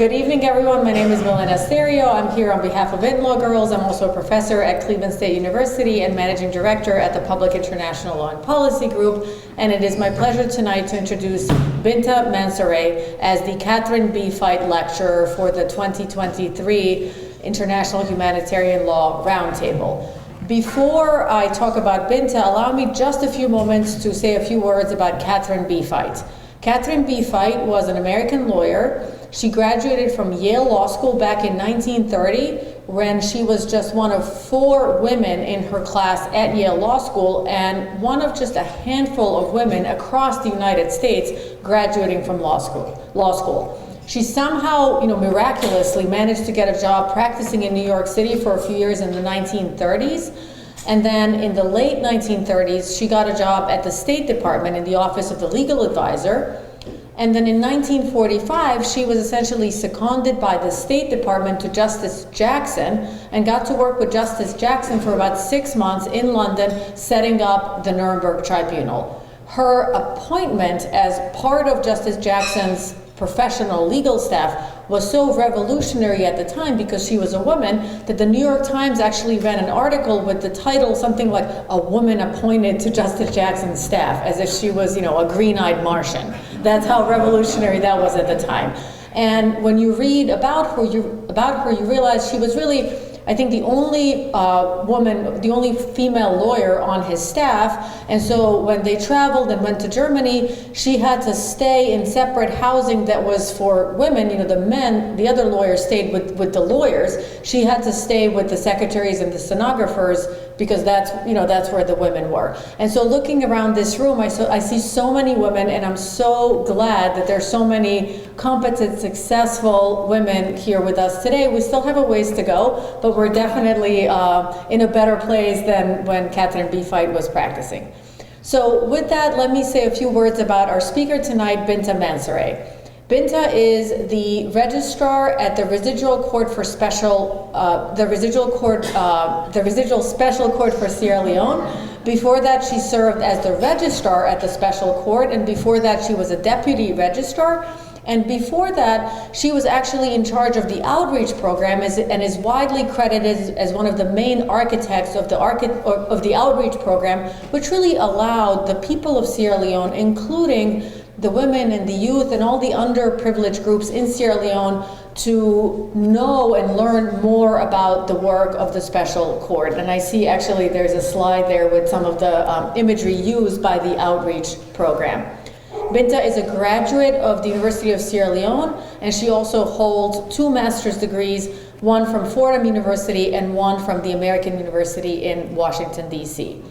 Good evening, everyone. My name is Sterio. I'm here on behalf of In-Law Girls. I'm also a professor at Cleveland State University and managing director at the Public International Law and Policy Group. And it is my pleasure tonight to introduce Binta Mansaray as the Katherine B. Fite Lecturer for the 2023 International Humanitarian Law Roundtable. Before I talk about Binta, allow me just a few moments to say a few words about Katherine B. Fite. Katherine B. Fite was an American lawyer. She graduated from Yale Law School back in 1930 when she was just one of 4 women in her class at Yale Law School and one of just a handful of women across the United States graduating from law school. She somehow, miraculously managed to get a job practicing in New York City for a few years in the 1930s. And then in the late 1930s, she got a job at the State Department in the Office of the Legal Advisor. And then in 1945, she was essentially seconded by the State Department to Justice Jackson and got to work with Justice Jackson for about 6 months in London, setting up the Nuremberg Tribunal. Her appointment as part of Justice Jackson's professional legal staff was so revolutionary at the time because she was a woman that the New York Times actually ran an article with the title something like "A Woman Appointed to Justice Jackson's Staff," as if she was, a green-eyed Martian. That's how revolutionary that was at the time. And when you read about her, you realize she was really, I think, the only the only female lawyer on his staff. And so when they traveled and went to Germany, she had to stay in separate housing that was for women. The other lawyers stayed with the lawyers. She had to stay with the secretaries and the stenographers because that's where the women were. And so looking around this room, I see so many women, and I'm so glad that there's so many competent, successful women here with us today. We still have a ways to go, but we're definitely in a better place than when Katherine B. Fite was practicing. So with that, let me say a few words about our speaker tonight, Binta Mansaray. Binta is the Registrar at the Residual Court for the Residual Special Court for Sierra Leone. Before that, she served as the Registrar at the Special Court, and before that, she was a Deputy Registrar. And before that, she was actually in charge of the outreach program and is widely credited as one of the main architects of the outreach program, which really allowed the people of Sierra Leone, including the women and the youth and all the underprivileged groups in Sierra Leone, to know and learn more about the work of the Special Court. And I see actually there's a slide there with some of the imagery used by the outreach program. Binta is a graduate of the University of Sierra Leone, and she also holds 2 master's degrees, one from Fordham University and one from the American University in Washington, D.C.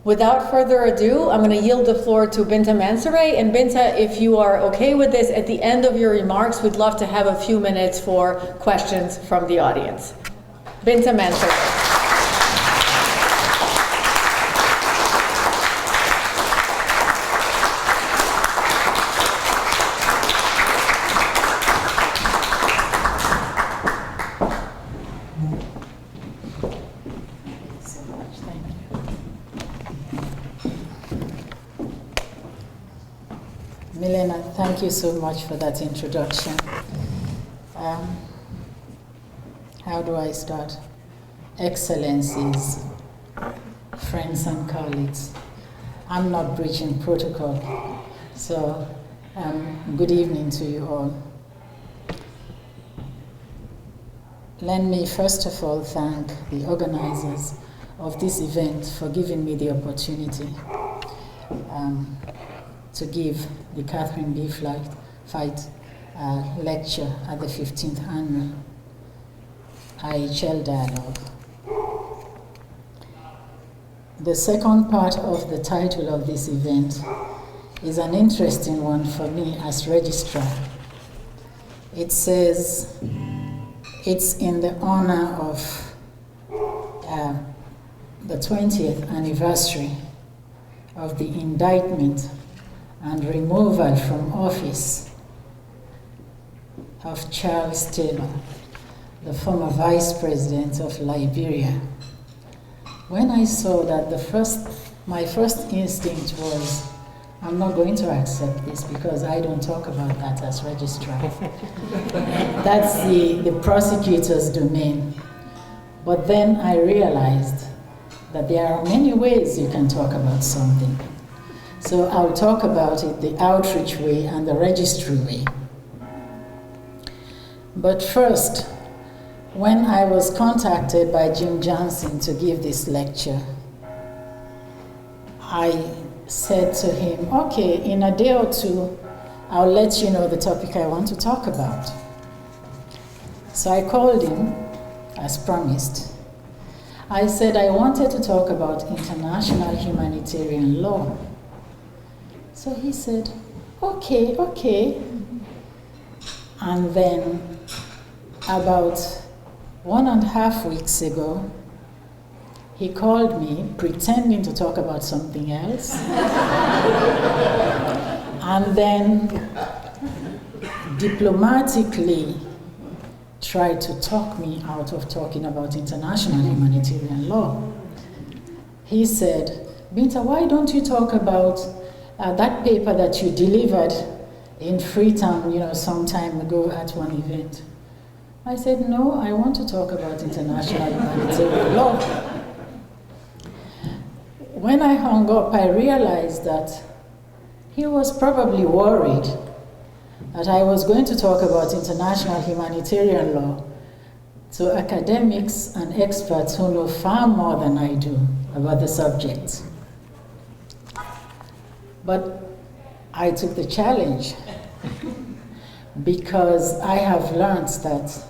Without further ado, I'm going to yield the floor to Binta Mansaray. And Binta, if you are okay with this, at the end of your remarks, we'd love to have a few minutes for questions from the audience. Binta Mansaray. Milena, thank you so much for that introduction. How do I start? Excellencies, friends and colleagues. I'm not breaching protocol, so good evening to you all. Let me first of all thank the organizers of this event for giving me the opportunity to give the Katherine B. Fite lecture at the 15th annual IHL dialogue. The second part of the title of this event is an interesting one for me as registrar. It says it's in the honor of the 20th anniversary of the indictment and removal from office of Charles Taylor, the former vice president of Liberia. When I saw that, my first instinct was, I'm not going to accept this because I don't talk about that as registrar. That's the prosecutor's domain. But then I realized that there are many ways you can talk about something. So I'll talk about it the outreach way and the registry way. But first, when I was contacted by Jim Johnson to give this lecture, I said to him, okay, in a day or two, I'll let you know the topic I want to talk about. So I called him, as promised. I said I wanted to talk about international humanitarian law. So he said, okay. And then about 1.5 weeks ago, he called me pretending to talk about something else. And then diplomatically tried to talk me out of talking about international humanitarian law. He said, Binta, why don't you talk about that paper that you delivered in Freetown, some time ago at one event? I said, no, I want to talk about international humanitarian law. When I hung up, I realized that he was probably worried that I was going to talk about international humanitarian law to academics and experts who know far more than I do about the subject. But I took the challenge because I have learned that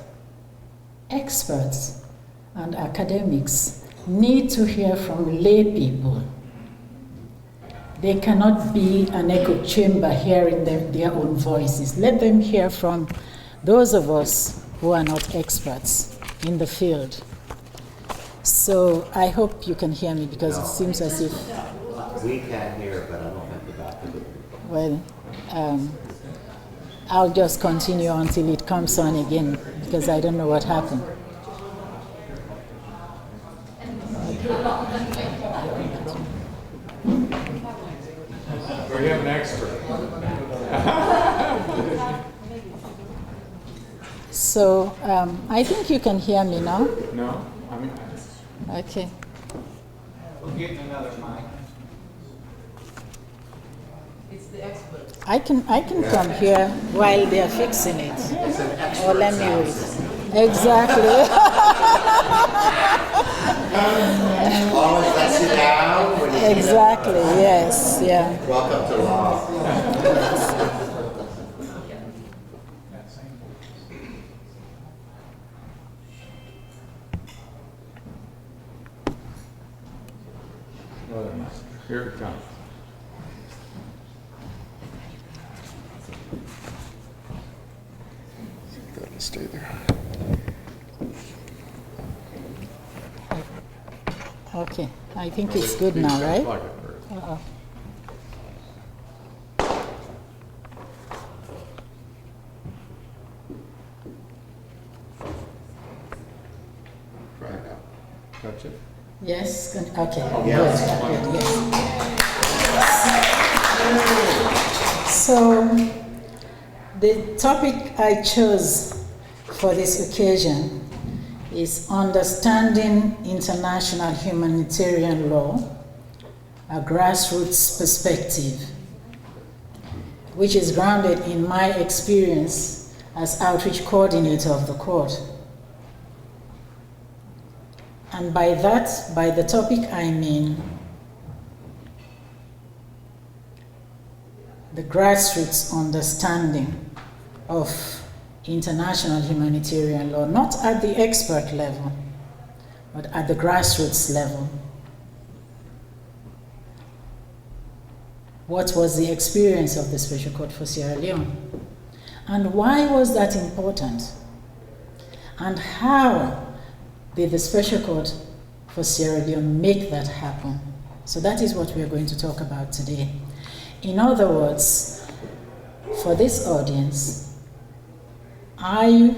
experts and academics need to hear from lay people. They cannot be an echo chamber hearing their own voices. Let them hear from those of us who are not experts in the field. So I hope you can hear me because it seems as if... We can hear, but I don't have the back of it. Well, I'll just continue until it comes on again because I don't know what happened. We have an expert. So I think you can hear me now. No? Okay. We're getting another mic. It's the expert. I can come here while they're fixing it. Or let me wait. Exactly. As long as I sit down when you Exactly, yes, yeah. welcome to law. Here it comes. Go ahead and stay there. Okay, I think it's good now, right? Plug it first. Uh-oh. Right now. Touch it. Yes, good. Okay, yes. good, yes. So, the topic I chose for this occasion is Understanding International Humanitarian Law, a Grassroots Perspective, which is grounded in my experience as outreach coordinator of the court. And by the topic, I mean the grassroots understanding of international humanitarian law, not at the expert level, but at the grassroots level. What was the experience of the Special Court for Sierra Leone? And why was that important? And how did the Special Court for Sierra Leone make that happen? So that is what we are going to talk about today. In other words, for this audience, I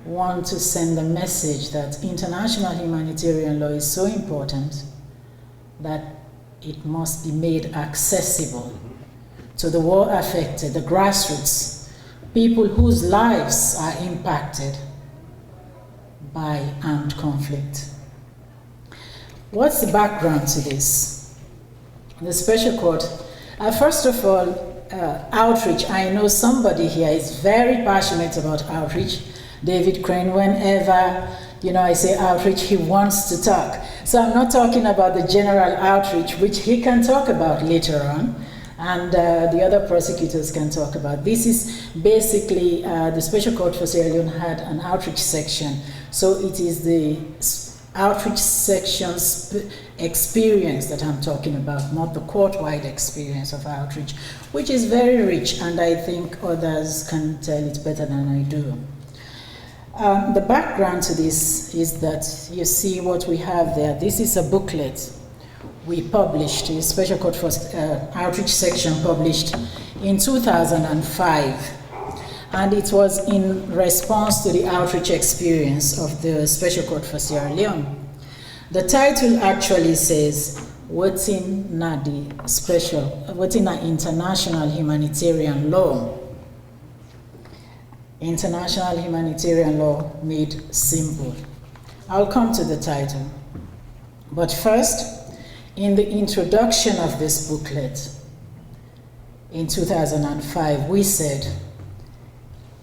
want to send a message that international humanitarian law is so important that it must be made accessible to the war affected, the grassroots, people whose lives are impacted by armed conflict. What's the background to this? The special court, first of all, outreach. I know somebody here is very passionate about outreach. David Crane, whenever I say outreach, he wants to talk. So I'm not talking about the general outreach, which he can talk about later on, and the other prosecutors can talk about. This is basically, the Special Court for Sierra Leone had an outreach section. So it is the outreach section's experience that I'm talking about, not the court-wide experience of outreach, which is very rich, and I think others can tell it better than I do. The background to this is that you see what we have there. This is a booklet we published, the Special Court for Outreach section published in 2005. And it was in response to the outreach experience of the Special Court for Sierra Leone. The title actually says, Wetin na International Humanitarian Law. International Humanitarian Law made simple. I'll come to the title. But first, in the introduction of this booklet in 2005, we said,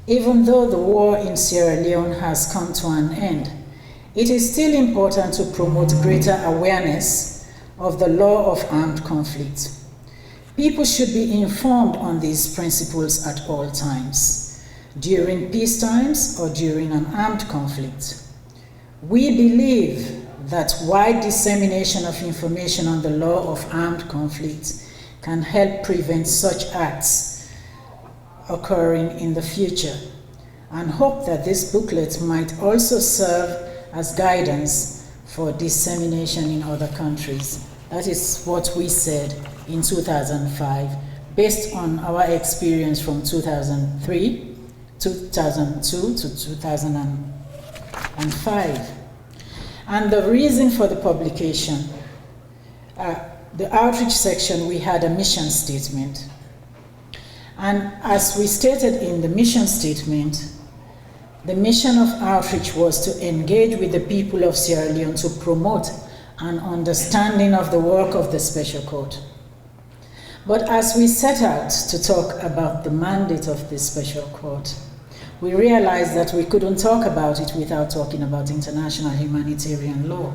even though the war in Sierra Leone has come to an end, it is still important to promote greater awareness of the law of armed conflict. People should be informed on these principles at all times, during peace times or during an armed conflict. We believe that wide dissemination of information on the law of armed conflict can help prevent such acts occurring in the future, and hope that this booklet might also serve as guidance for dissemination in other countries. That is what we said in 2005, based on our experience from 2003, 2002 to 2005. And the reason for the publication, the outreach section, we had a mission statement. And as we stated in the mission statement, the mission of outreach was to engage with the people of Sierra Leone to promote an understanding of the work of the Special Court. But as we set out to talk about the mandate of the Special Court, we realized that we couldn't talk about it without talking about international humanitarian law.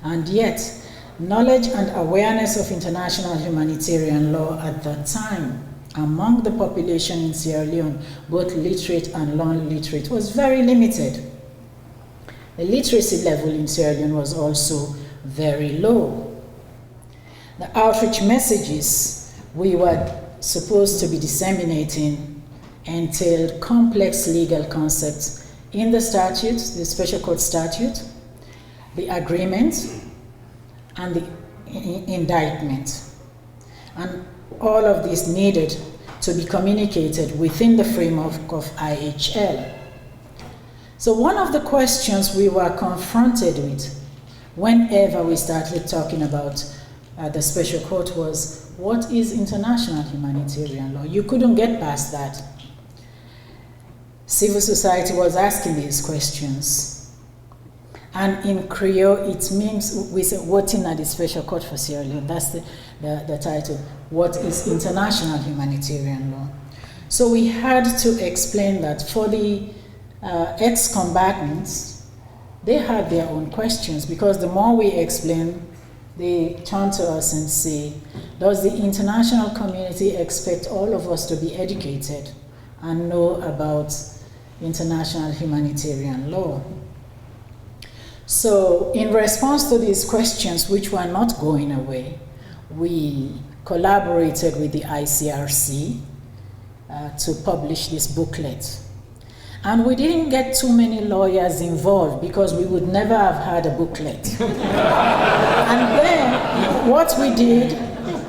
And yet, knowledge and awareness of international humanitarian law at that time among the population in Sierra Leone, both literate and non-literate, was very limited. The literacy level in Sierra Leone was also very low. The outreach messages we were supposed to be disseminating entailed complex legal concepts in the statute, the Special Court statute, the agreement, and the indictment. And all of this needed to be communicated within the framework of IHL. So one of the questions we were confronted with whenever we started talking about the Special Court was, what is international humanitarian law? You couldn't get past that. Civil society was asking these questions. And in Creole, it means, we say, what in the Special Court for Sierra Leone? That's the title. What is international humanitarian law? So we had to explain that for the ex-combatants, they had their own questions, because the more we explain, they turn to us and say, does the international community expect all of us to be educated and know about international humanitarian law? So in response to these questions, which were not going away, we collaborated with the ICRC to publish this booklet. And we didn't get too many lawyers involved because we would never have had a booklet. And then what we did,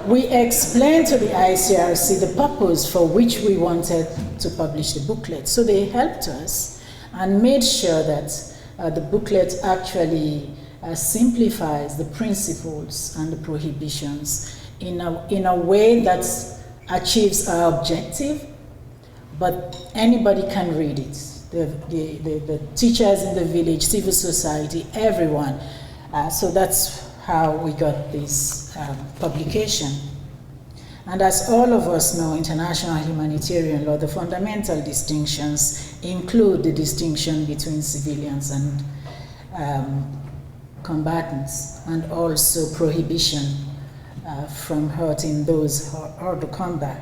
we explained to the ICRC the purpose for which we wanted to publish the booklet. So they helped us and made sure that the booklet actually simplifies the principles and the prohibitions in a way that achieves our objective, but anybody can read it. The teachers in the village, civil society, everyone. So that's how we got this publication. And as all of us know, international humanitarian law, the fundamental distinctions include the distinction between civilians and combatants, and also prohibition from hurting those who are to combat.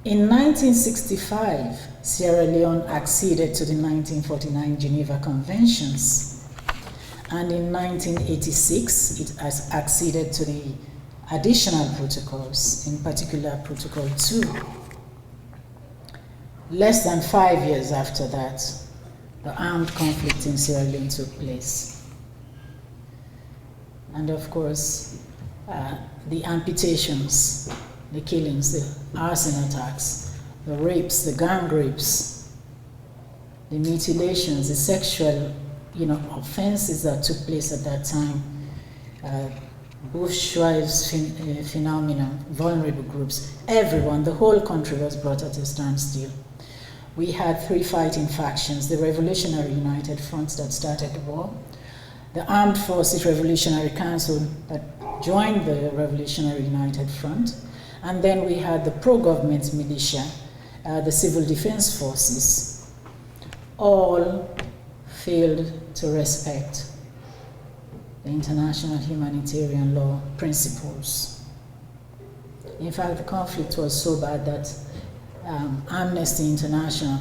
In 1965, Sierra Leone acceded to the 1949 Geneva Conventions, and in 1986, it has acceded to the additional protocols, in particular Protocol 2. Less than 5 years after that, the armed conflict in Sierra Leone took place. And of course, the amputations, the killings, the arson attacks, the rapes, the gang rapes, the mutilations, the sexual, offenses that took place at that time, bushwives phenomenon, vulnerable groups, everyone, the whole country was brought at a standstill. We had 3 fighting factions: the Revolutionary United Front that started the war, the Armed Forces Revolutionary Council that joined the Revolutionary United Front, and then we had the pro-government militia, the Civil Defense Forces. All failed to respect the international humanitarian law principles. In fact, the conflict was so bad that Amnesty International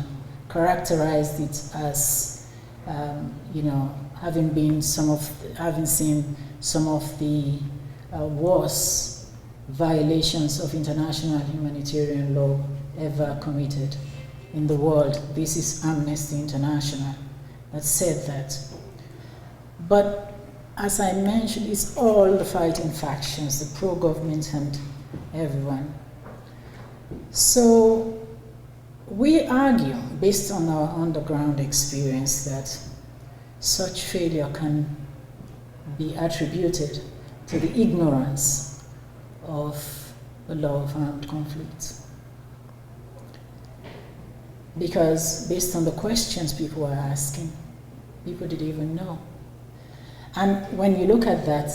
characterized it as, having seen some of the worst violations of international humanitarian law ever committed in the world. This is Amnesty International that said that. But as I mentioned, it's all the fighting factions, the pro-government and everyone. So we argue, based on our on-the-ground experience, that such failure can be attributed to the ignorance of the law of armed conflict. Because based on the questions people were asking, people didn't even know. And when you look at that,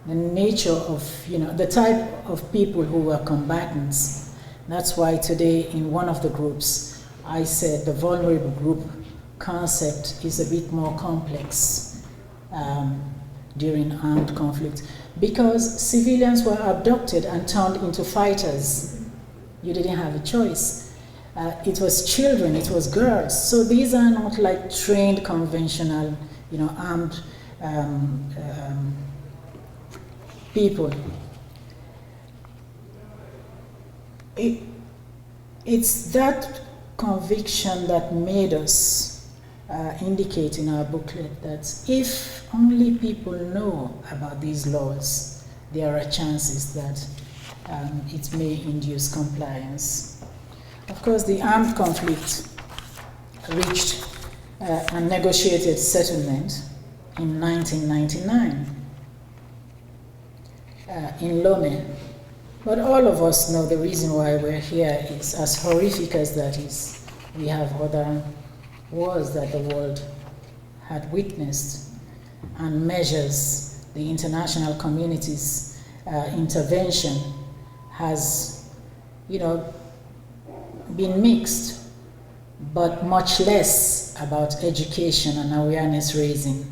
the nature of, the type of people who were combatants, that's why today in one of the groups, I said the vulnerable group concept is a bit more complex during armed conflict, because civilians were abducted and turned into fighters. You didn't have a choice. It was children, it was girls. So these are not like trained, conventional, armed people. It's that conviction that made us indicate in our booklet that if only people know about these laws, there are chances that it may induce compliance. Of course, the armed conflict reached a negotiated settlement in 1999 in Leone. But all of us know the reason why we're here is, as horrific as that is, we have other wars that the world had witnessed, and measures, the international community's intervention has, been mixed, but much less about education and awareness raising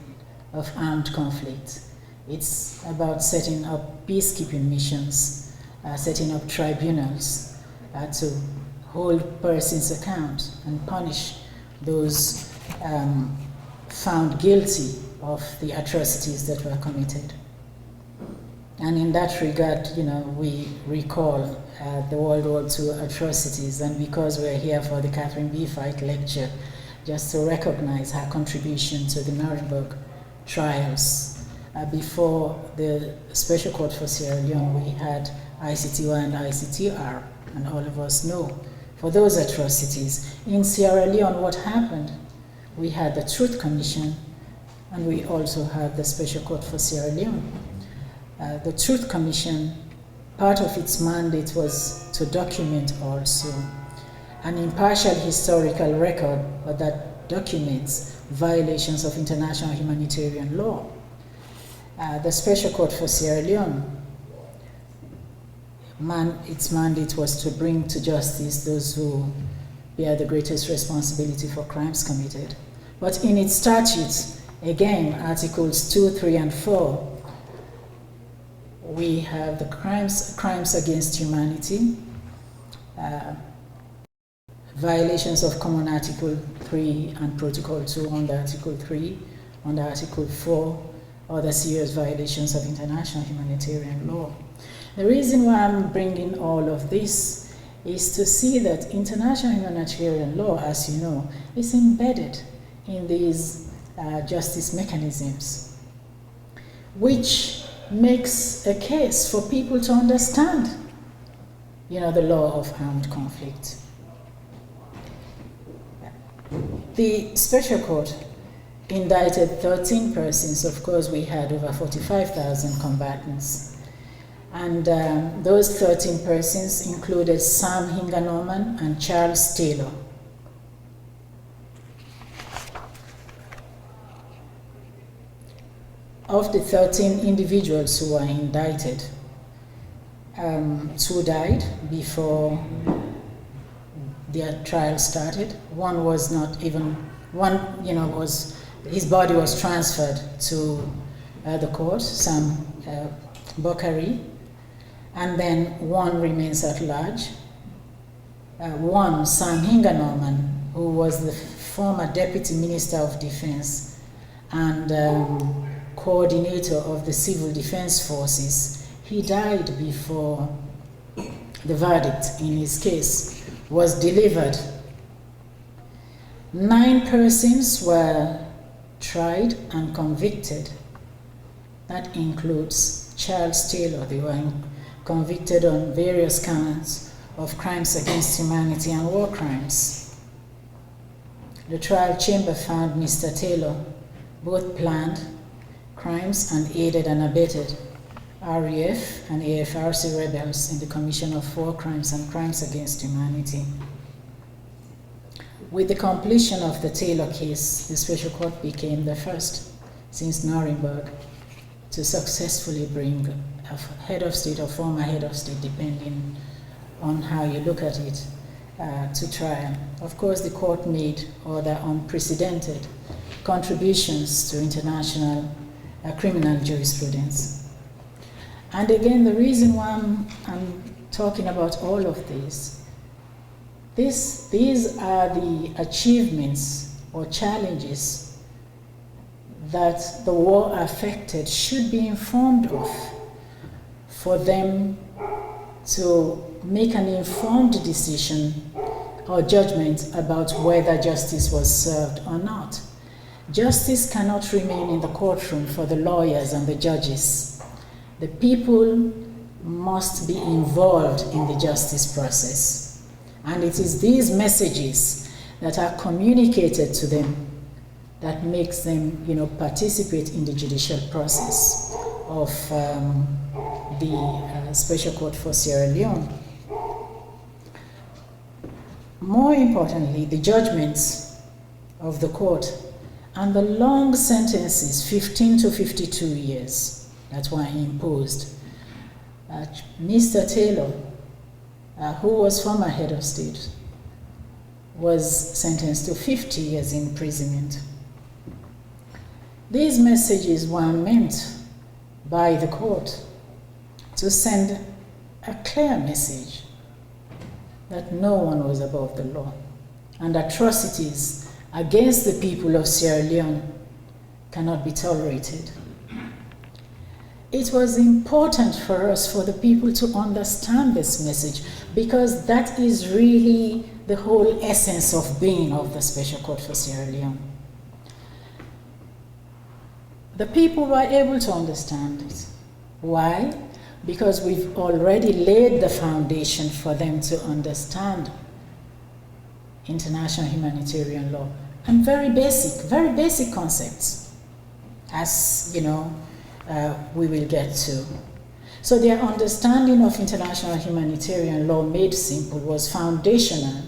of armed conflict. It's about setting up peacekeeping missions, setting up tribunals to hold persons account and punish those found guilty of the atrocities that were committed. And in that regard, we recall the World War II atrocities, and because we're here for the Catherine B. Fite lecture, just to recognize her contribution to the Nuremberg trials. Before the Special Court for Sierra Leone, we had ICTY and ICTR, and all of us know for those atrocities. In Sierra Leone, what happened? We had the Truth Commission, and we also had the Special Court for Sierra Leone. The Truth Commission part of its mandate was to document also an impartial historical record that documents violations of international humanitarian law. The Special Court for Sierra Leone, its mandate was to bring to justice those who bear the greatest responsibility for crimes committed. But in its statutes, again, Articles 2, 3, and 4, we have the crimes against humanity, violations of Common Article 3 and Protocol 2 under Article 3, under Article 4, other serious violations of international humanitarian law. The reason why I'm bringing all of this is to see that international humanitarian law, as you know, is embedded in these justice mechanisms, which makes a case for people to understand, the law of armed conflict. The Special Court indicted 13 persons. Of course, we had over 45,000 combatants. And those 13 persons included Sam Hinga-Norman and Charles Taylor. Of the 13 individuals who were indicted, 2 died before their trial started. One was not even, his body was transferred to the court, Sam Bokari, and then one remains at large. One, Sam Hinga-Norman, who was the former Deputy Minister of Defense and coordinator of the Civil Defense Forces, he died before the verdict in his case was delivered. 9 persons were tried and convicted. That includes Charles Taylor. They were convicted on various counts of crimes against humanity and war crimes. The trial chamber found Mr. Taylor both planned crimes and aided and abetted RAF and AFRC rebels in the commission of war crimes and crimes against humanity. With the completion of the Taylor case, the Special Court became the first since Nuremberg to successfully bring a head of state or former head of state, depending on how you look at it, to trial. Of course, the court made other unprecedented contributions to international criminal jurisprudence. And again, the reason why I'm talking about all of this, these are the achievements or challenges that the war affected should be informed of, for them to make an informed decision or judgment about whether justice was served or not. Justice cannot remain in the courtroom for the lawyers and the judges. The people must be involved in the justice process. And it is these messages that are communicated to them that makes them, participate in the judicial process of the Special Court for Sierra Leone. More importantly, the judgments of the court and the long sentences, 15 to 52 years, that's why he imposed. Mr. Taylor, who was former head of state, was sentenced to 50 years imprisonment. These messages were meant by the court to send a clear message that no one was above the law, and atrocities against the people of Sierra Leone cannot be tolerated. It was important for us, for the people, to understand this message, because that is really the whole essence of being of the Special Court for Sierra Leone. The people were able to understand it. Why? Because we've already laid the foundation for them to understand international humanitarian law and very basic concepts, as we will get to. So their understanding of international humanitarian law made simple was foundational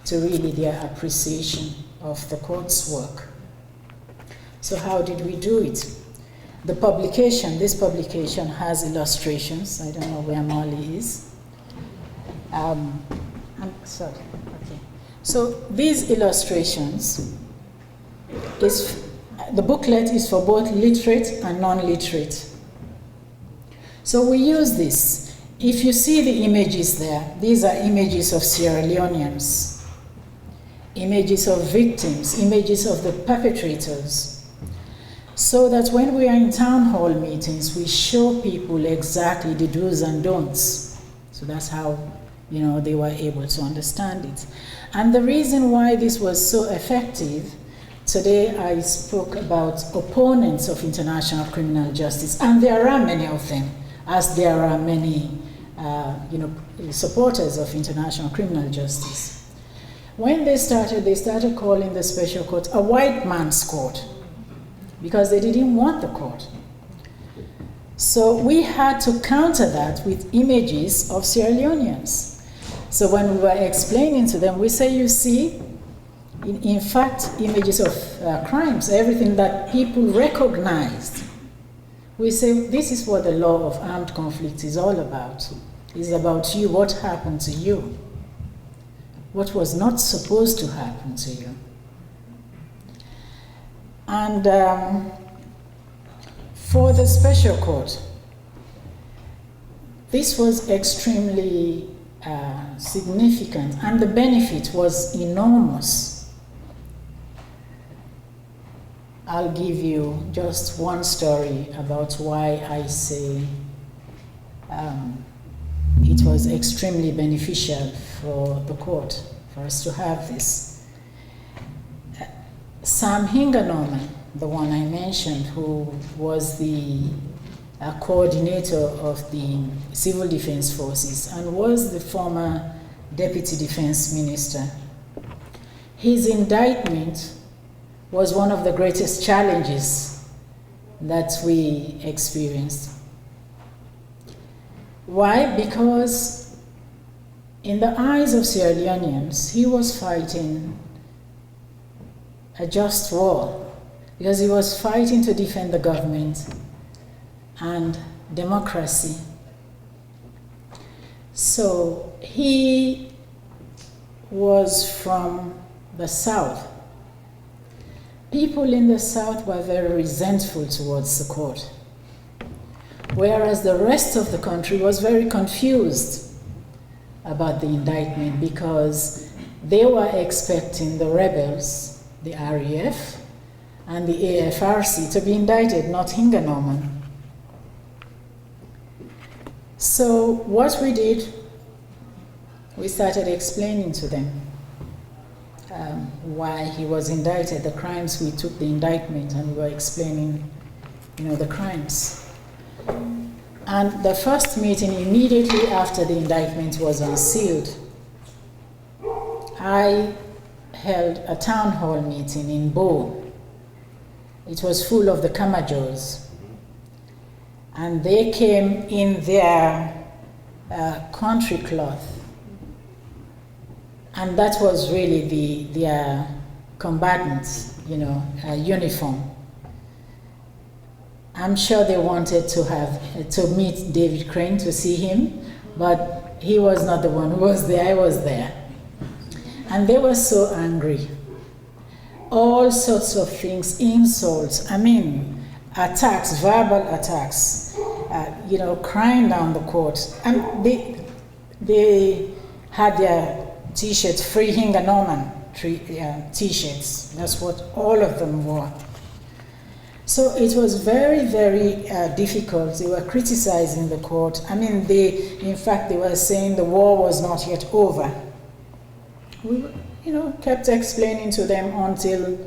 to really their appreciation of the court's work. So how did we do it? This publication has illustrations. I don't know where Molly is. I'm sorry, okay. So these illustrations, the booklet is for both literate and non-literate. So we use this. If you see the images there, these are images of Sierra Leoneans, images of victims, images of the perpetrators, so that when we are in town hall meetings, we show people exactly the do's and don'ts. So that's how, they were able to understand it. And the reason why this was so effective, today I spoke about opponents of international criminal justice, and there are many of them, as there are many, supporters of international criminal justice. When they started calling the special court a white man's court, because they didn't want the court. So we had to counter that with images of Sierra Leoneans. So when we were explaining to them, we say, you see, in fact, images of crimes, everything that people recognized. We say, this is what the law of armed conflict is all about. It's about you, what happened to you, what was not supposed to happen to you. And for the special court, this was extremely significant, and the benefit was enormous. I'll give you just one story about why I say it was extremely beneficial for the court for us to have this. Sam Hinga-Norman, the one I mentioned, who was the coordinator of the Civil Defense Forces and was the former Deputy Defense Minister, his indictment was one of the greatest challenges that we experienced. Why? Because in the eyes of Sierra Leoneans, he was fighting a just war, because he was fighting to defend the government and democracy. So he was from the South. People in the South were very resentful towards the court, whereas the rest of the country was very confused about the indictment, because they were expecting the rebels, the RAF and the AFRC, to be indicted, not Hinga-Norman. So what we did, we started explaining to them why he was indicted, the crimes. We took the indictment and we were explaining, the crimes. And the first meeting, immediately after the indictment was unsealed, I held a town hall meeting in Bo. It was full of the Kamajos. And they came in their country cloth. And that was really their combatants, uniform. I'm sure they wanted to meet David Crane, to see him, but he was not the one who was there, I was there. And they were so angry. All sorts of things, insults, attacks, verbal attacks, crying down the court. And they had their T-shirts, Free Hinga-Norman T-shirts. That's what all of them wore. So it was very, very difficult. They were criticizing the court. In fact, they were saying the war was not yet over. We, kept explaining to them until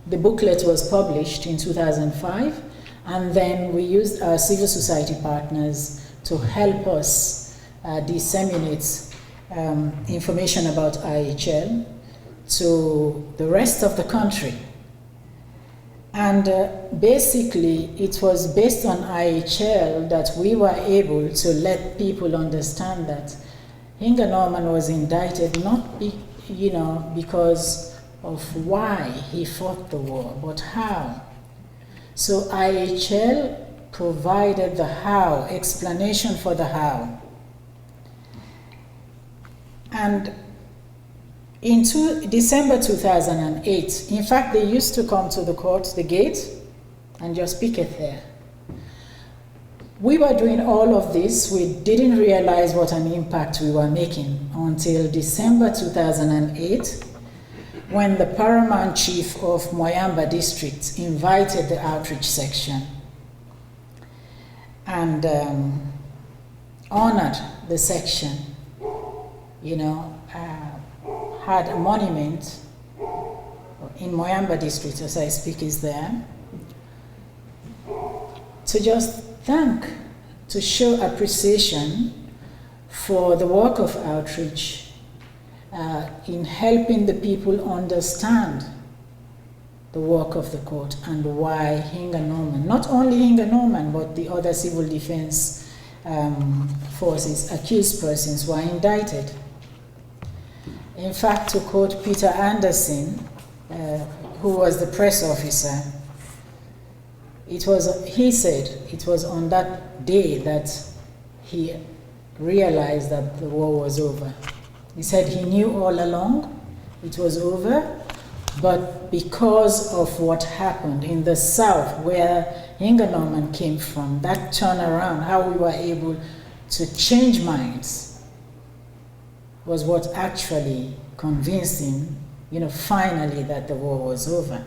the booklet was published in 2005, and then we used our civil society partners to help us disseminate information about IHL to the rest of the country. And basically, it was based on IHL that we were able to let people understand that Hinga Norman was indicted not because of why he fought the war, but how. So IHL provided the how, explanation for the how. And in December 2008, in fact, they used to come to the court, the gate, and just picket there. We were doing all of this. We didn't realize what an impact we were making until December 2008, when the paramount chief of Moyamba district invited the outreach section and honored the section, had a monument in Moyamba district, as I speak, is there, to just thank, to show appreciation for the work of outreach in helping the people understand the work of the court and why Hinga Norman, not only Hinga Norman, but the other civil defense forces, accused persons were indicted. In fact, to quote Peter Anderson, who was the press officer, he said it was on that day that he realized that the war was over. He said he knew all along it was over, but because of what happened in the south, where Hinga Norman came from, that turnaround, how we were able to change minds, was what actually convinced him, finally that the war was over.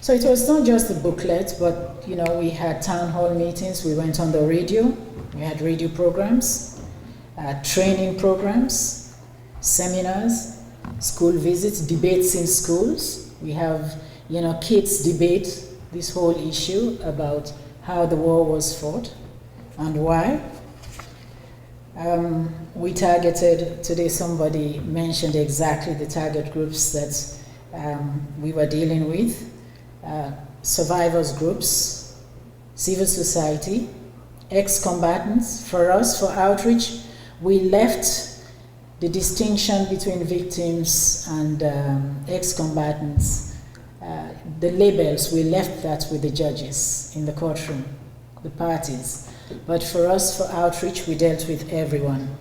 So it was not just a booklet, but, we had town hall meetings, we went on the radio, we had radio programs, training programs, seminars, school visits, debates in schools. We have, kids debate this whole issue about how the war was fought and why. We targeted, today somebody mentioned exactly the target groups that we were dealing with. Survivors groups, civil society, ex-combatants. For us, for outreach, we left the distinction between victims and ex-combatants. The labels, we left that with the judges in the courtroom, the parties. But for us, for outreach, we dealt with everyone.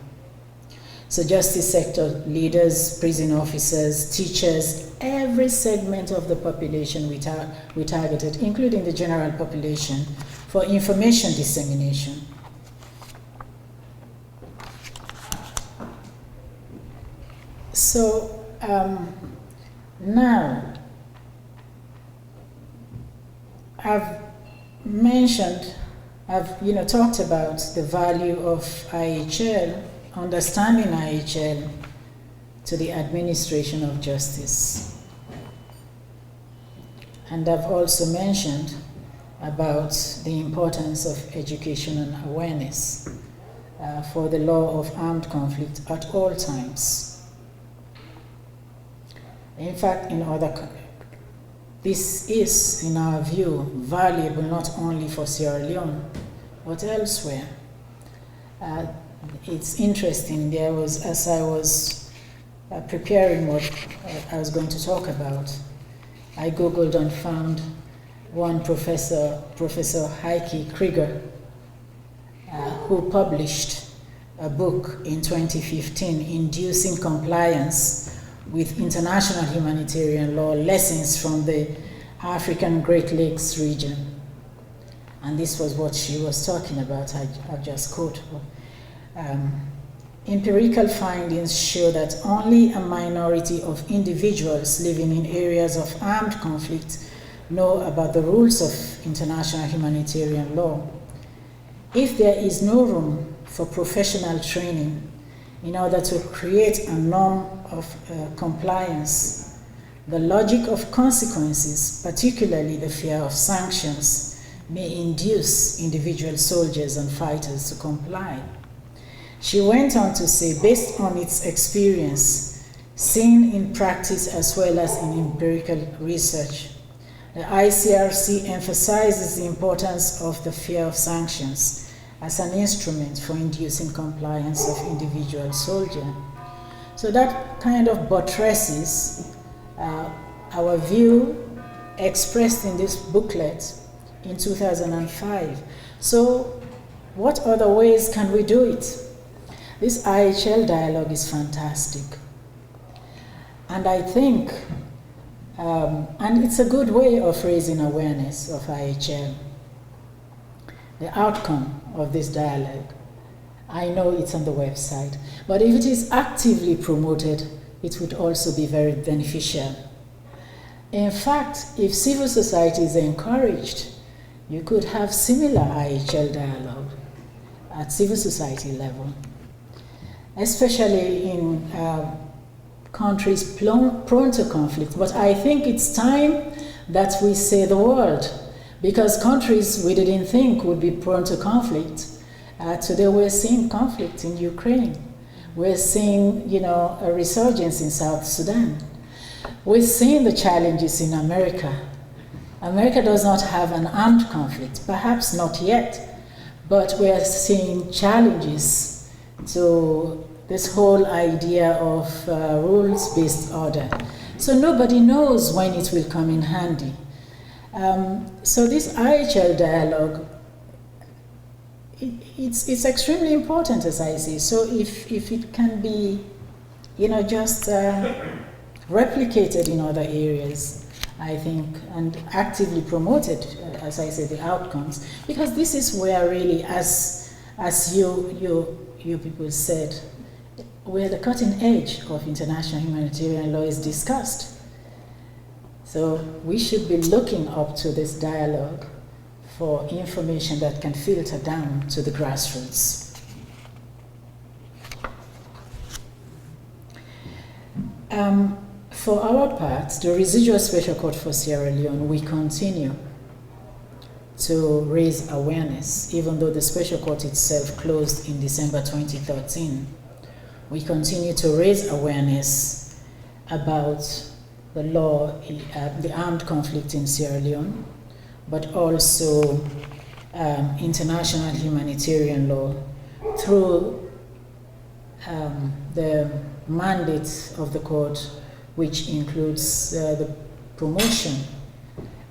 So justice sector leaders, prison officers, teachers, every segment of the population we targeted, including the general population, for information dissemination. So now, I've talked about the value of IHL, understanding IHL to the administration of justice. And I've also mentioned about the importance of education and awareness for the law of armed conflict at all times. In fact, this is, in our view, valuable not only for Sierra Leone, but elsewhere. It's interesting, as I was preparing what I was going to talk about, I Googled and found one Professor Heike Krieger, who published a book in 2015, Inducing Compliance with International Humanitarian Law, Lessons from the African Great Lakes region. And this was what she was talking about, I've just quoted. Empirical findings show that only a minority of individuals living in areas of armed conflict know about the rules of international humanitarian law. If there is no room for professional training in order to create a norm of compliance, the logic of consequences, particularly the fear of sanctions, may induce individual soldiers and fighters to comply. She went on to say, based on its experience, seen in practice as well as in empirical research, The ICRC emphasizes the importance of the fear of sanctions as an instrument for inducing compliance of individual soldiers. So that kind of buttresses our view expressed in this booklet in 2005. So what other ways can we do it? This IHL dialogue is fantastic. And I think, and it's a good way of raising awareness of IHL. The outcome of this dialogue, I know it's on the website, but if it is actively promoted, it would also be very beneficial. In fact, if civil society is encouraged, you could have similar IHL dialogue at civil society level, especially in countries prone to conflict. But I think it's time that we say the word, because countries we didn't think would be prone to conflict, today we're seeing conflict in Ukraine. We're seeing, a resurgence in South Sudan. We're seeing the challenges in America. America does not have an armed conflict, perhaps not yet, but we're seeing challenges to this whole idea of rules-based order. So nobody knows when it will come in handy. So this IHL dialogue, it's extremely important, as I say. So if it can be, just replicated in other areas, I think, and actively promoted, as I say, the outcomes, because this is where really, as you people said, where the cutting edge of international humanitarian law is discussed. So we should be looking up to this dialogue for information that can filter down to the grassroots. For our part, the Residual Special Court for Sierra Leone, we continue to raise awareness, even though the Special Court itself closed in December 2013. We continue to raise awareness about the law, the armed conflict in Sierra Leone, but also international humanitarian law through the mandate of the court, which includes the promotion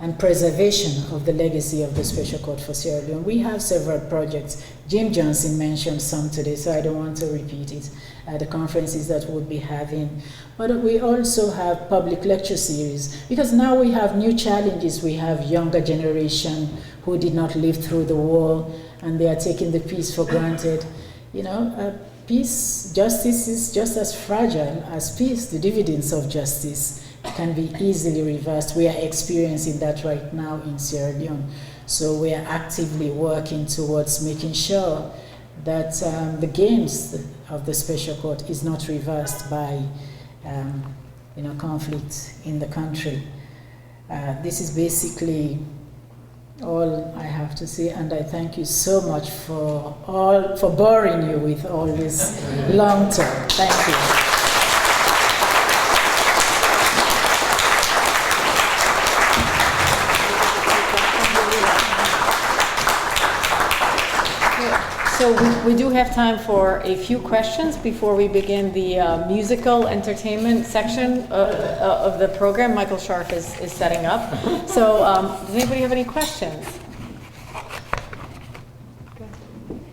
and preservation of the legacy of the Special Court for Sierra Leone. We have several projects. Jim Johnson mentioned some today, so I don't want to repeat it, the conferences that we'll be having. But we also have public lecture series, because now we have new challenges. We have younger generation who did not live through the war, and they are taking the peace for granted. Peace, justice is just as fragile as peace. The dividends of justice can be easily reversed. We are experiencing that right now in Sierra Leone. So we are actively working towards making sure that the gains of the Special Court is not reversed by conflict in the country. This is basically all I have to say, and I thank you so much for boring you with all this long term. Thank you. So we do have time for a few questions before we begin the musical entertainment section of the program. Michael Sharp is setting up. So does anybody have any questions?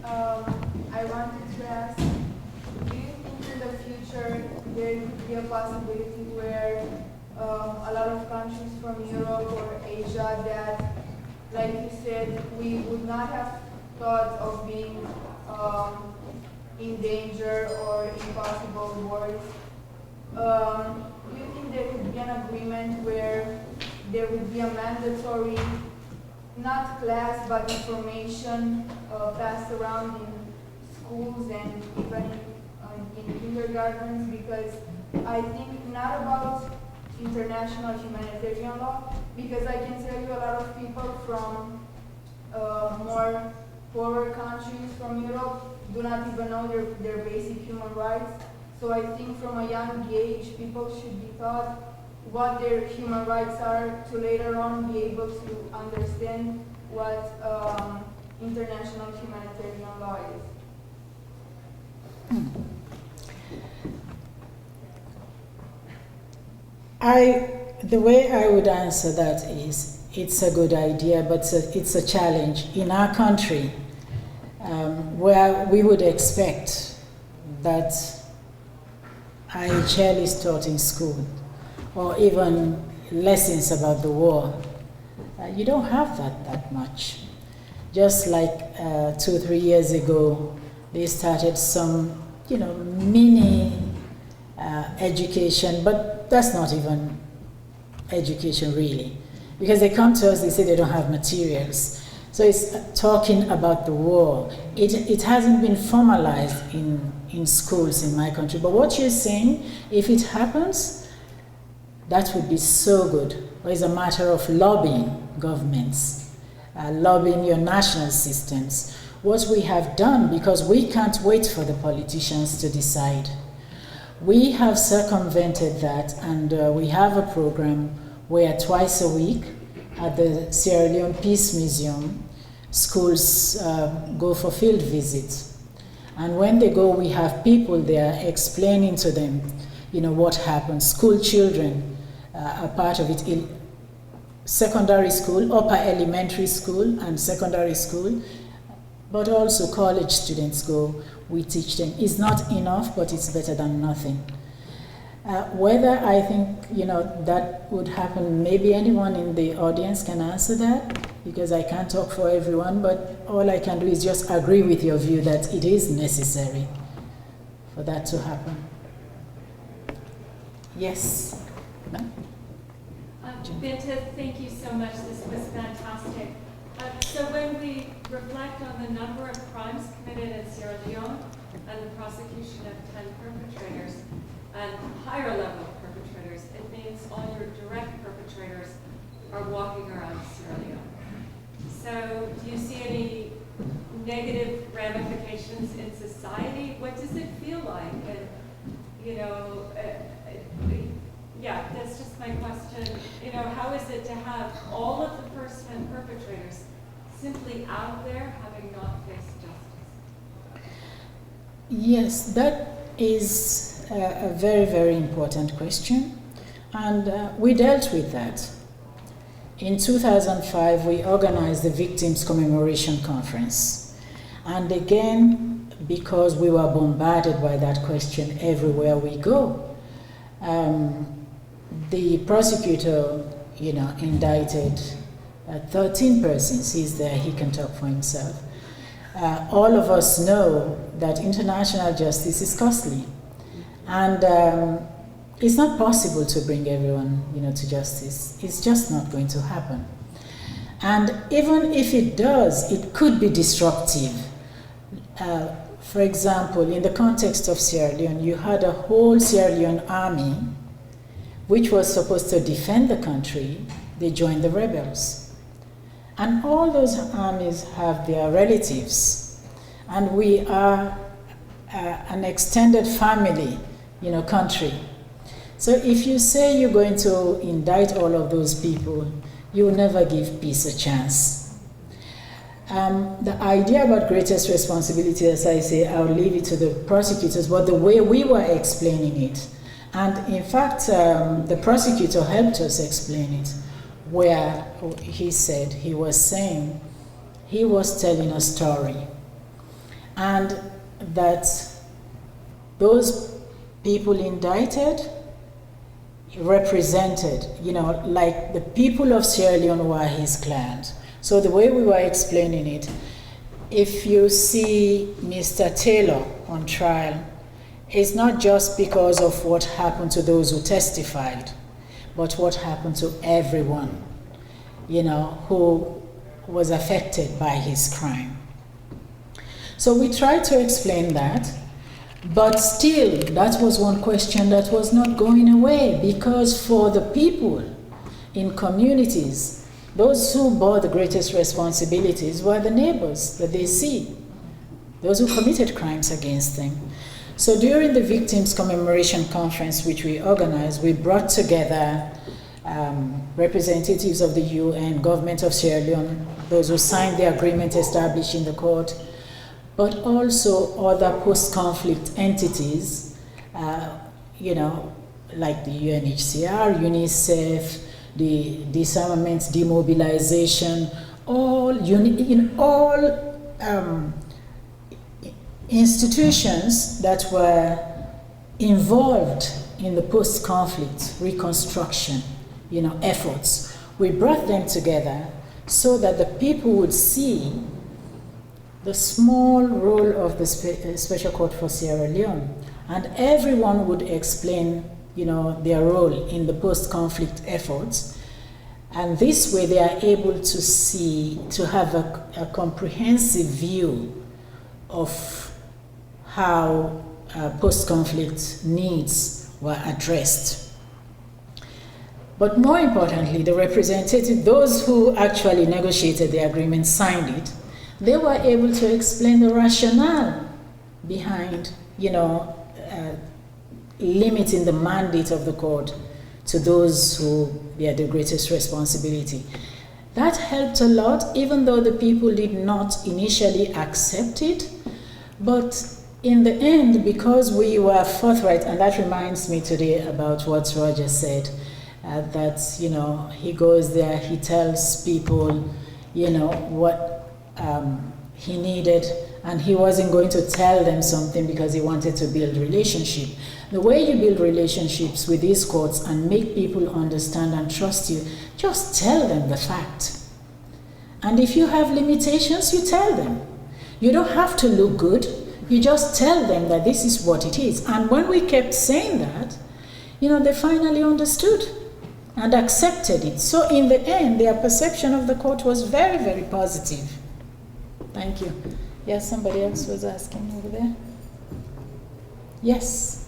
I wanted to ask, do you think in the future there could be a possibility where a lot of countries from Europe or Asia that, like you said, we would not have thought of being in danger or in possible wars. Do you think there could be an agreement where there would be a mandatory, not class, but information passed around in schools and even in kindergartens? Because I think not about international humanitarian law, because I can tell you a lot of people from more poorer countries from Europe do not even know their basic human rights. So I think from a young age, people should be taught what their human rights are, to later on be able to understand what international humanitarian law is. The way I would answer that is, it's a good idea, but it's a challenge in our country, where we would expect that IHL is taught in school, or even lessons about the war. You don't have that much. Just like 2 or 3 years ago, they started some, mini education, but that's not even education really. Because they come to us, they say they don't have materials. So it's talking about the war. It hasn't been formalized in schools in my country. But what you're saying, if it happens, that would be so good. Or it's a matter of lobbying governments, lobbying your national systems. What we have done, because we can't wait for the politicians to decide, we have circumvented that, and we have a program where twice a week at the Sierra Leone Peace Museum, schools go for field visits. And when they go, we have people there explaining to them, what happens. School children are part of it in secondary school, upper elementary school and secondary school, but also college students go. We teach them. It's not enough, but it's better than nothing. Whether I think, that would happen, maybe anyone in the audience can answer that, because I can't talk for everyone, but all I can do is just agree with your view that it is necessary for that to happen. Yes? No? Binta, thank you so much. This was fantastic. So when we reflect on the number of crimes committed in Sierra Leone and the prosecution of 10 perpetrators and higher level perpetrators, it means all your direct perpetrators are walking around Sierra Leone. So do you see any negative ramifications in society? What does it feel like? And, yeah, that's just my question. How is it to have all of the first-hand perpetrators simply out there having not faced justice? Yes, that is a very, very important question. And we dealt with that. In 2005, we organized the Victims Commemoration Conference. And again, because we were bombarded by that question everywhere we go, the prosecutor, indicted 13 persons. He's there, he can talk for himself. All of us know that international justice is costly. And it's not possible to bring everyone, to justice. It's just not going to happen. And even if it does, it could be disruptive. For example, in the context of Sierra Leone, you had a whole Sierra Leone army which was supposed to defend the country. They joined the rebels. And all those armies have their relatives. And we are an extended family, country. So if you say you're going to indict all of those people, you will never give peace a chance. The idea about greatest responsibility, as I say, I'll leave it to the prosecutors, but the way we were explaining it, and in fact, the prosecutor helped us explain it, where he was saying, he was telling a story, and that those people indicted represented, like the people of Sierra Leone were his clients. So the way we were explaining it, if you see Mr. Taylor on trial, it's not just because of what happened to those who testified, but what happened to everyone, who was affected by his crime. So we tried to explain that, but still, that was one question that was not going away, because for the people in communities, those who bore the greatest responsibilities were the neighbors that they see, those who committed crimes against them. So during the Victims Commemoration Conference, which we organized, we brought together representatives of the UN, government of Sierra Leone, those who signed the agreement establishing the court, but also other post-conflict entities, like the UNHCR, UNICEF, the disarmament, demobilization, all institutions that were involved in the post-conflict reconstruction, efforts. We brought them together so that the people would see the small role of the Special Court for Sierra Leone, and everyone would explain, their role in the post-conflict efforts. And this way they are able to have a comprehensive view of how post-conflict needs were addressed. But more importantly, the representative, those who actually negotiated the agreement, signed it, they were able to explain the rationale behind, limiting the mandate of the court to those who bear the greatest responsibility. That helped a lot, even though the people did not initially accept it. But in the end, because we were forthright, and that reminds me today about what Roger said, that, he goes there, he tells people, what he needed, and he wasn't going to tell them something because he wanted to build relationship. The way you build relationships with these courts and make people understand and trust you, just tell them the fact. And if you have limitations, you tell them. You don't have to look good. You just tell them that this is what it is. And when we kept saying that, they finally understood and accepted it. So in the end, their perception of the court was very, very positive. Thank you. Yes, somebody else was asking over there. Yes.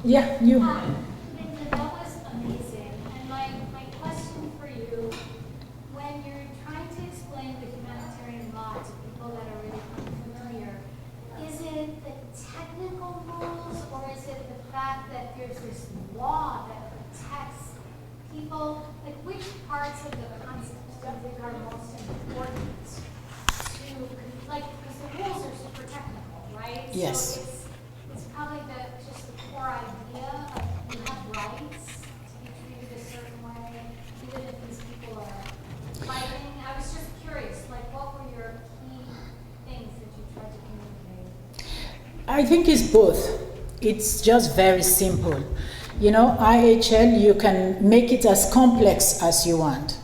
Yeah, you. Binta, that was amazing. And my question for you, when you're trying to explain the humanitarian law to people that are really unfamiliar, is it the technical rules, or is it the fact that there's this law that protects people? Like, which parts of the concept do you think are most important to, because the rules are super technical, right? Yes. So it's probably just the core idea of you have rights to be treated a certain way, even if these people are fighting. I was just curious, what were your key things that you tried to communicate? I think it's both. It's just very simple. IHL, you can make it as complex as you want.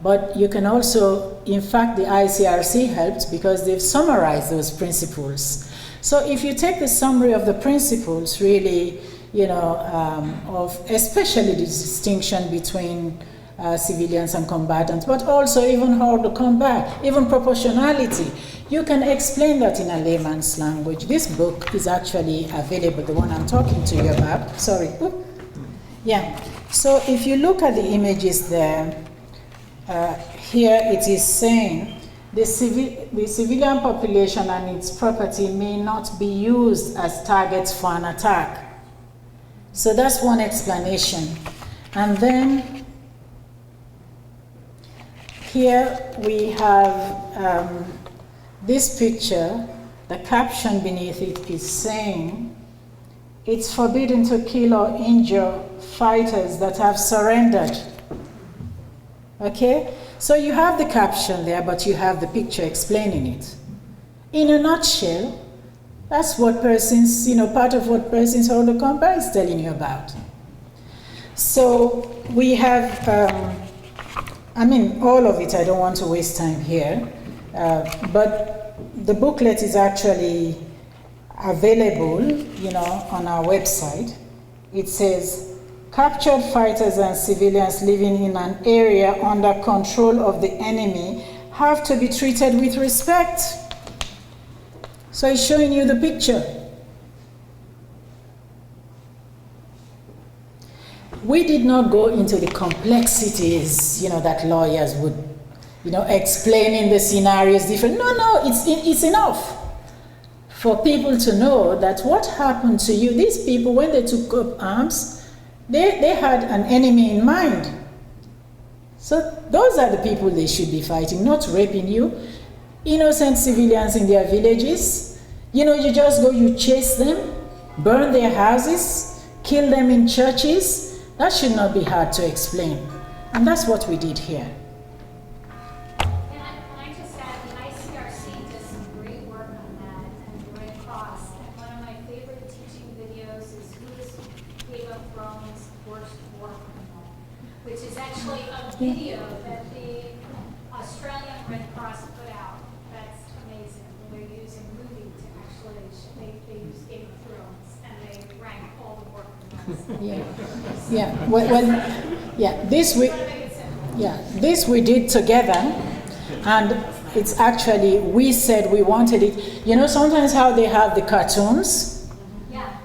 But you can also, in fact, the ICRC helped because they've summarized those principles. So if you take the summary of the principles, really, of especially the distinction between civilians and combatants, but also even how to combat, even proportionality, you can explain that in a layman's language. This book is actually available, the one I'm talking to you about. Sorry. Yeah. So if you look at the images there, here it is saying the civilian population and its property may not be used as targets for an attack. So that's one explanation. And then here we have this picture. The caption beneath it is saying, it's forbidden to kill or injure fighters that have surrendered. Okay? So you have the caption there, but you have the picture explaining it. In a nutshell, that's what persons, part of what persons hold the combat is telling you about. So we have, all of it, I don't want to waste time here, but the booklet is actually available, on our website. It says, captured fighters and civilians living in an area under control of the enemy have to be treated with respect. So it's showing you the picture. We did not go into the complexities, that lawyers would, explaining the scenarios different. No, it's enough. for people to know that what happened to you, these people, when they took up arms, they had an enemy in mind. So those are the people they should be fighting, not raping you. Innocent civilians in their villages, you just go, you chase them, burn their houses, kill them in churches. That should not be hard to explain. And that's what we did here. Can I just add, the ICRC does some great work on that, and the Red Cross. And one of my favorite teaching videos is Who is Game of Thrones' Worst War Criminal, which is actually a video that the Australian Red Cross put out. That's amazing. They're using movie to actually, they use Game of Thrones, and they rank all the war criminals. Yeah. This we did together, and it's actually, we said we wanted it. Sometimes how they have the cartoons. Yeah.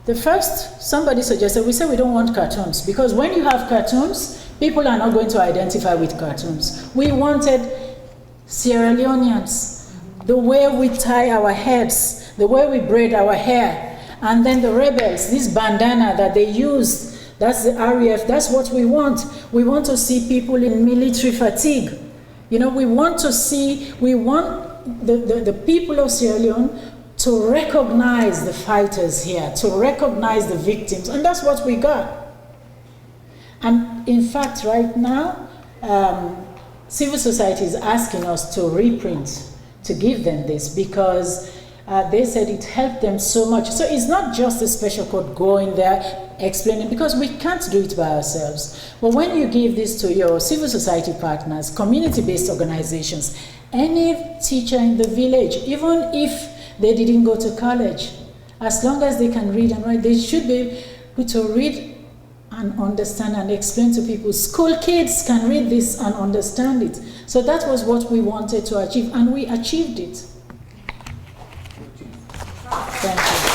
The first, somebody suggested, we said we don't want cartoons, because when you have cartoons, people are not going to identify with cartoons. We wanted Sierra Leoneans, the way we tie our heads, the way we braid our hair, and then the rebels, this bandana that they used, that's the RAF, that's what we want. We want to see people in military fatigue. We want the people of Sierra Leone to recognize the fighters here, to recognize the victims, and that's what we got. And in fact, right now, civil society is asking us to reprint, to give them this, because they said it helped them so much. So it's not just a special code going there, explaining, because we can't do it by ourselves. But when you give this to your civil society partners, community-based organizations, any teacher in the village, even if they didn't go to college, as long as they can read and write, they should be able to read and understand and explain to people. School kids can read this and understand it. So that was what we wanted to achieve, and we achieved it. Thank you.